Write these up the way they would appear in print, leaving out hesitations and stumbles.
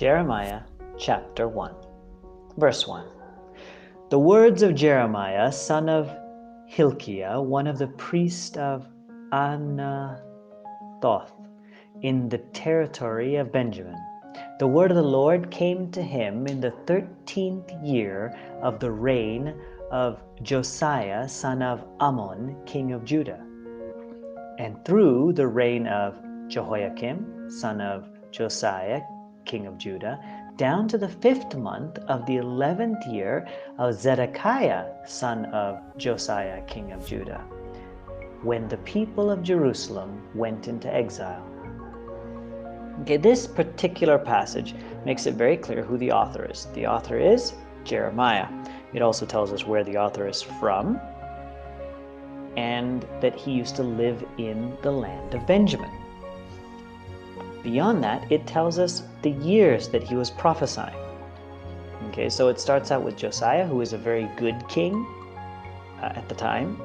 Jeremiah chapter 1, verse 1. The words of Jeremiah, son of Hilkiah, one of the priests of Anathoth, in the territory of Benjamin. The word of the Lord came to him in the 13th year of the reign of Josiah, son of Ammon, king of Judah, and through the reign of Jehoiakim, son of Josiah, king of Judah, down to the 5th month of the 11th year of Zedekiah, son of Josiah, king of Judah, when the people of Jerusalem went into exile. Okay, this particular passage makes it very clear who the author is. The author is Jeremiah. It also tells us where the author is from and that he used to live in the land of Benjamin. Beyond that, it tells us the years that he was prophesying. Okay, so it starts out with Josiah, who was a very good king at the time,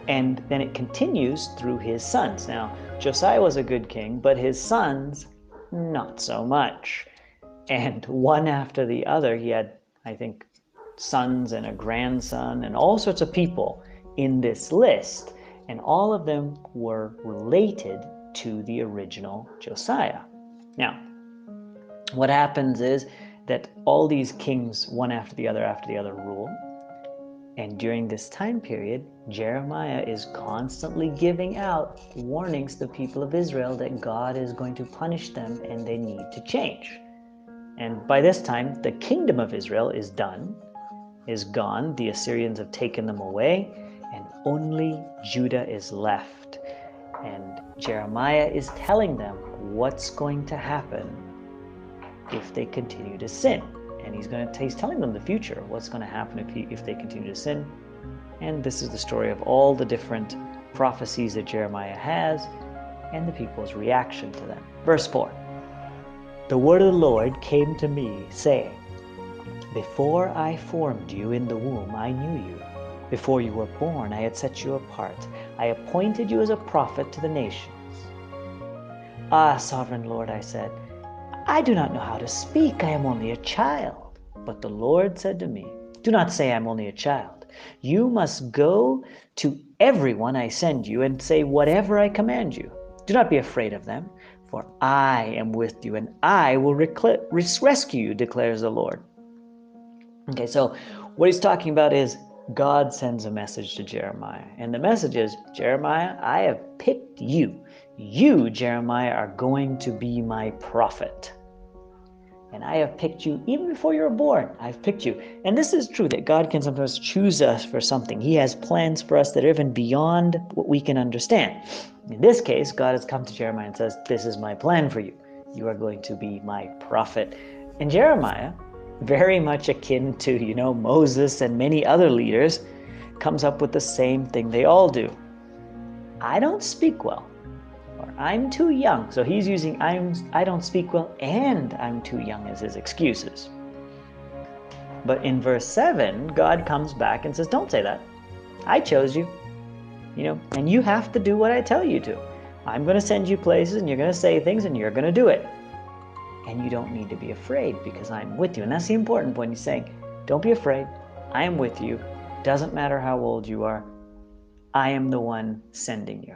and then it continues through his sons. Now, Josiah was a good king, but his sons, not so much. And one after the other, he had, I think, sons and a grandson and all sorts of people in this list, and all of them were related to the original Josiah. Now, what happens is that all these kings, one after the other rule, and during this time period, Jeremiah is constantly giving out warnings to the people of Israel that God is going to punish them and they need to change. And by this time, the kingdom of Israel is done, is gone. The Assyrians have taken them away, and only Judah is left. And Jeremiah is telling them what's going to happen if they continue to sin. And he's telling them the future, what's going to happen if they continue to sin. And this is the story of all the different prophecies that Jeremiah has and the people's reaction to them. Verse 4. The word of the Lord came to me, saying, Before I formed you in the womb, I knew you. Before you were born, I had set you apart. I appointed you as a prophet to the nations. Ah, sovereign Lord, I said, I do not know how to speak. I am only a child. But the Lord said to me, Do not say I am only a child. You must go to everyone I send you and say whatever I command you. Do not be afraid of them, for I am with you, and I will rescue you, declares the Lord. Okay, so what he's talking about is God sends a message to Jeremiah. And the message is, Jeremiah, I have picked you. You, Jeremiah, are going to be my prophet. And I have picked you even before you were born. I've picked you. And this is true, that God can sometimes choose us for something. He has plans for us that are even beyond what we can understand. In this case, God has come to Jeremiah and says, This is my plan for you. You are going to be my prophet. And Jeremiah, very much akin to, Moses and many other leaders, comes up with the same thing they all do. I don't speak well, or I'm too young. So he's using I don't speak well and I'm too young as his excuses. But in verse 7, God comes back and says, Don't say that. I chose you, and you have to do what I tell you to. I'm going to send you places and you're going to say things and you're going to do it. And you don't need to be afraid because I'm with you. And that's the important point. He's saying, don't be afraid. I am with you. Doesn't matter how old you are. I am the one sending you.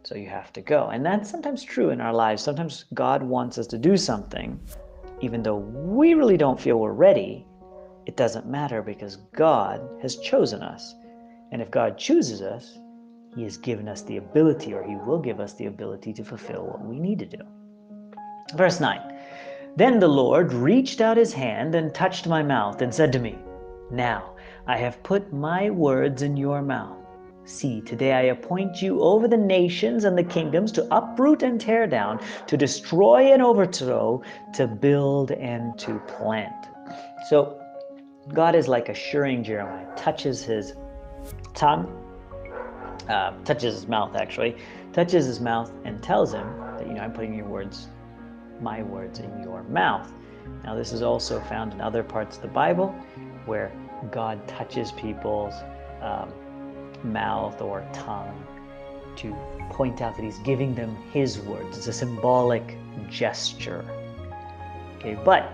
So you have to go. And that's sometimes true in our lives. Sometimes God wants us to do something, even though we really don't feel we're ready. It doesn't matter because God has chosen us. And if God chooses us, He has given us the ability, or He will give us the ability to fulfill what we need to do. Verse 9. Then the Lord reached out His hand and touched my mouth and said to me, Now I have put my words in your mouth. See, today I appoint you over the nations and the kingdoms to uproot and tear down, to destroy and overthrow, to build and to plant. So God is like assuring Jeremiah, touches his tongue, touches his mouth and tells him that, I'm putting my words in your mouth. Now, this is also found in other parts of the Bible where God touches people's mouth or tongue to point out that He's giving them His words. It's a symbolic gesture. Okay, but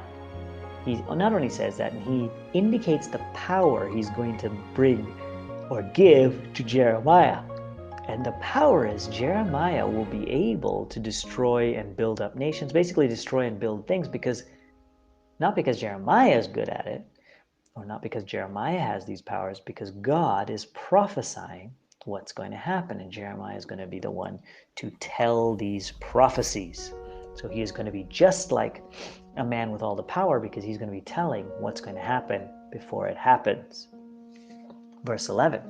he not only says that, he indicates the power he's going to bring or give to Jeremiah. And the power is Jeremiah will be able to destroy and build up nations, basically destroy and build things, not because Jeremiah is good at it, or not because Jeremiah has these powers, because God is prophesying what's going to happen, and Jeremiah is going to be the one to tell these prophecies. So he is going to be just like a man with all the power, because he's going to be telling what's going to happen before it happens. Verse 11.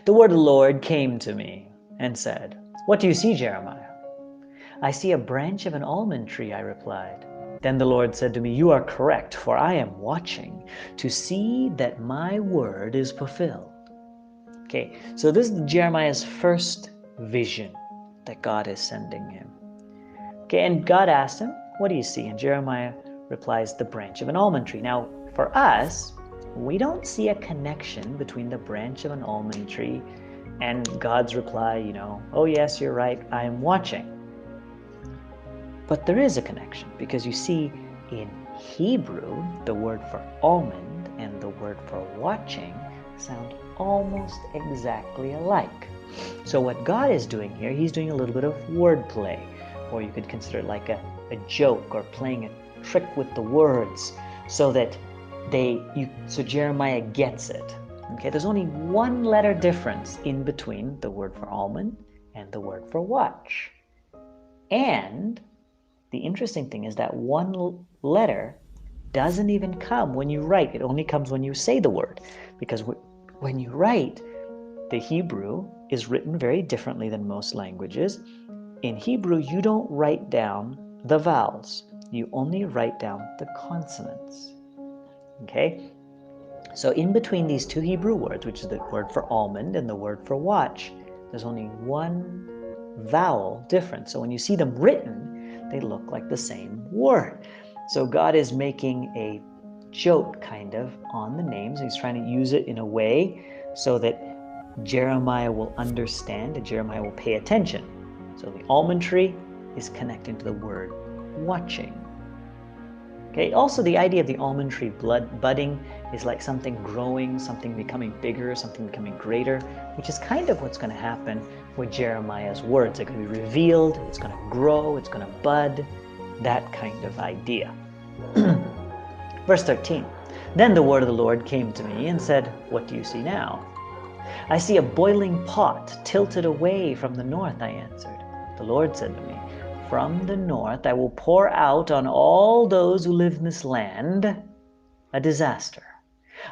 The word of the Lord came to me and said, "What do you see, Jeremiah?" "I see a branch of an almond tree," I replied. Then the Lord said to me, "You are correct, for I am watching to see that my word is fulfilled." Okay, so this is Jeremiah's first vision that God is sending him. Okay, and God asked him, "What do you see?" And Jeremiah replies, "The branch of an almond tree." Now, for us, we don't see a connection between the branch of an almond tree and God's reply, "Oh yes, you're right, I am watching." But there is a connection, because you see, in Hebrew, the word for almond and the word for watching sound almost exactly alike. So what God is doing here, he's doing a little bit of wordplay, or you could consider it like a joke, or playing a trick with the words, so that so Jeremiah gets it. Okay, there's only one letter difference in between the word for almond and the word for watch. And the interesting thing is that one letter doesn't even come when you write. It only comes when you say the word. Because when you write, the Hebrew is written very differently than most languages. In Hebrew, you don't write down the vowels. You only write down the consonants. Okay? So in between these two Hebrew words, which is the word for almond and the word for watch, there's only one vowel difference. So when you see them written, they look like the same word. So God is making a joke kind of on the names. He's trying to use it in a way so that Jeremiah will understand and Jeremiah will pay attention. So the almond tree is connecting to the word watching. Okay, also the idea of the almond tree budding is like something growing, something becoming bigger, something becoming greater, which is kind of what's going to happen with Jeremiah's words. They're going to be revealed, it's going to grow, it's going to bud, that kind of idea. Verse 13. Then the word of the Lord came to me and said, "What do you see now?" "I see a boiling pot tilted away from the north," I answered. The Lord said to me, "From the north I will pour out on all those who live in this land a disaster.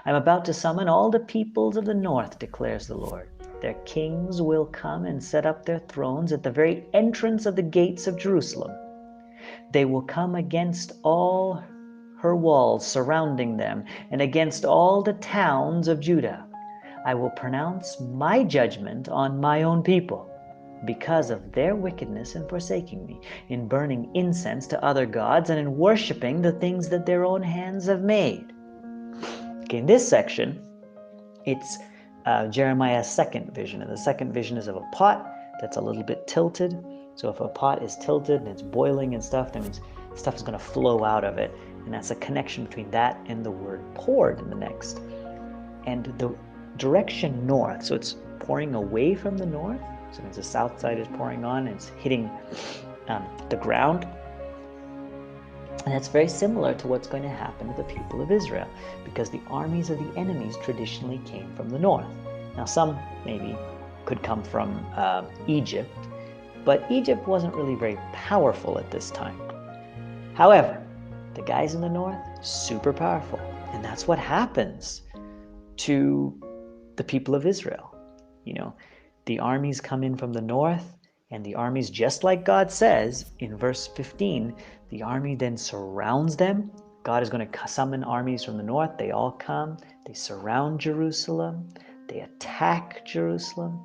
I am about to summon all the peoples of the north, declares the Lord. Their kings will come and set up their thrones at the very entrance of the gates of Jerusalem. They will come against all her walls surrounding them and against all the towns of Judah. I will pronounce my judgment on my own people, because of their wickedness in forsaking me, in burning incense to other gods, and in worshiping the things that their own hands have made." Okay, in this section, it's Jeremiah's second vision. And the second vision is of a pot that's a little bit tilted. So if a pot is tilted and it's boiling and stuff, that means stuff is going to flow out of it. And that's a connection between that and the word poured in the next. And the direction north, so it's pouring away from the north. So it means the south side is pouring on and it's hitting the ground. And that's very similar to what's going to happen to the people of Israel, because the armies of the enemies traditionally came from the north. Now some maybe could come from Egypt, but Egypt wasn't really very powerful at this time. However, the guys in the north, super powerful. And that's what happens to the people of Israel. The armies come in from the north, and the armies, just like God says in verse 15, the army then surrounds them. God is going to summon armies from the north. They all come, they surround Jerusalem, they attack Jerusalem,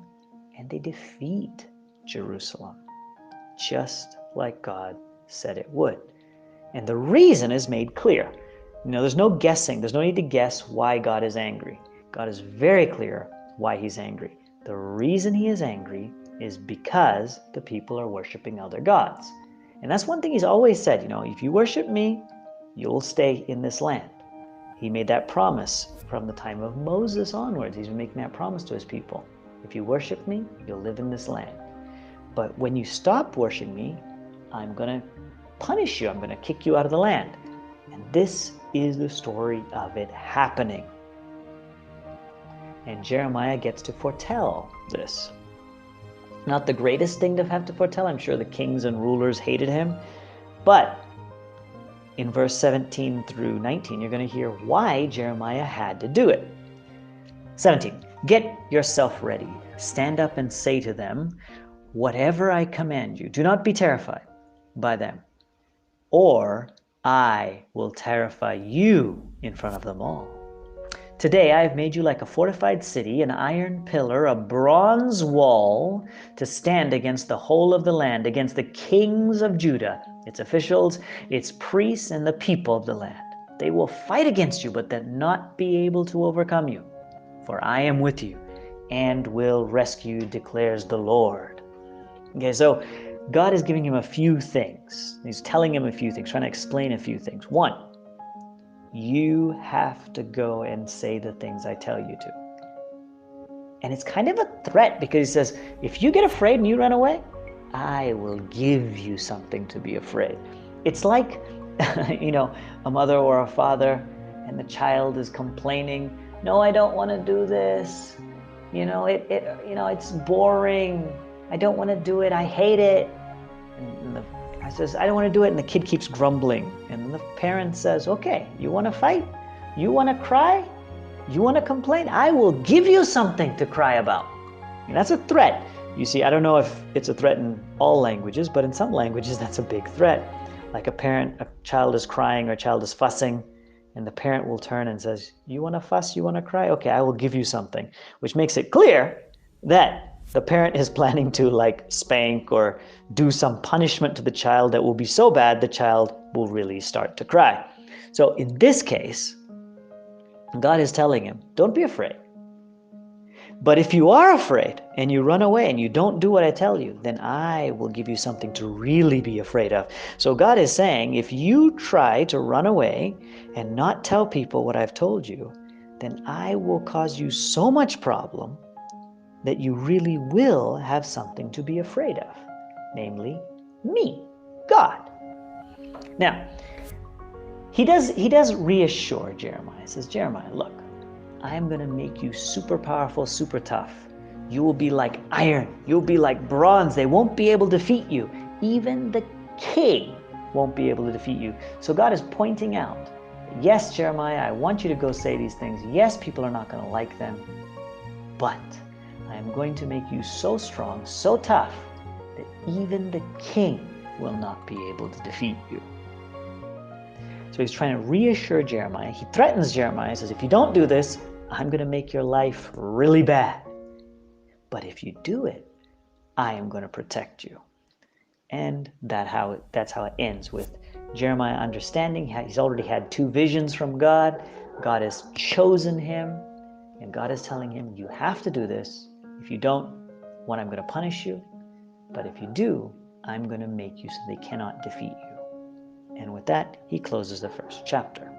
and they defeat Jerusalem, just like God said it would. And the reason is made clear. There's no guessing. There's no need to guess why God is angry. God is very clear why he's angry. The reason he is angry is because the people are worshiping other gods. And that's one thing he's always said, if you worship me, you'll stay in this land. He made that promise from the time of Moses onwards. He's been making that promise to his people. If you worship me, you'll live in this land. But when you stop worshiping me, I'm going to punish you. I'm going to kick you out of the land. And this is the story of it happening. And Jeremiah gets to foretell this. Not the greatest thing to have to foretell. I'm sure the kings and rulers hated him. But in verse 17 through 19, you're going to hear why Jeremiah had to do it. 17, get yourself ready. Stand up and say to them, whatever I command you, do not be terrified by them, or I will terrify you in front of them all. Today I have made you like a fortified city, an iron pillar, a bronze wall to stand against the whole of the land, against the kings of Judah, its officials, its priests, and the people of the land. They will fight against you, but then not be able to overcome you. For I am with you and will rescue you, declares the Lord. Okay, so God is giving him a few things. He's telling him a few things, trying to explain a few things. One, you have to go and say the things I tell you to. And it's kind of a threat because he says, if you get afraid and you run away, I will give you something to be afraid. It's like, a mother or a father and the child is complaining, no, I don't want to do this. It's boring. I don't want to do it. I hate it. And the guy says, I don't want to do it. And the kid keeps grumbling. And the parent says, okay, you want to fight? You want to cry? You want to complain? I will give you something to cry about. And that's a threat. You see, I don't know if it's a threat in all languages, but in some languages, that's a big threat. Like a child is crying or a child is fussing, and the parent will turn and says, you want to fuss? You want to cry? Okay, I will give you something, which makes it clear that the parent is planning to spank or do some punishment to the child that will be so bad the child will really start to cry. So in this case, God is telling him, don't be afraid. But if you are afraid and you run away and you don't do what I tell you, then I will give you something to really be afraid of. So God is saying, if you try to run away and not tell people what I've told you, then I will cause you so much problem that you really will have something to be afraid of, namely me, God. Now, he does reassure Jeremiah. He says, Jeremiah, look, I am going to make you super powerful, super tough. You will be like iron. You'll be like bronze. They won't be able to defeat you. Even the king won't be able to defeat you. So God is pointing out, yes, Jeremiah, I want you to go say these things. Yes, people are not going to like them, but I am going to make you so strong, so tough, that even the king will not be able to defeat you. So he's trying to reassure Jeremiah. He threatens Jeremiah, says, if you don't do this, I'm going to make your life really bad. But if you do it, I am going to protect you. And that's how it ends, with Jeremiah understanding. He's already had 2 visions from God. God has chosen him, and God is telling him, you have to do this. If you don't, I'm going to punish you. But if you do, I'm going to make you so they cannot defeat you. And with that, he closes the first chapter.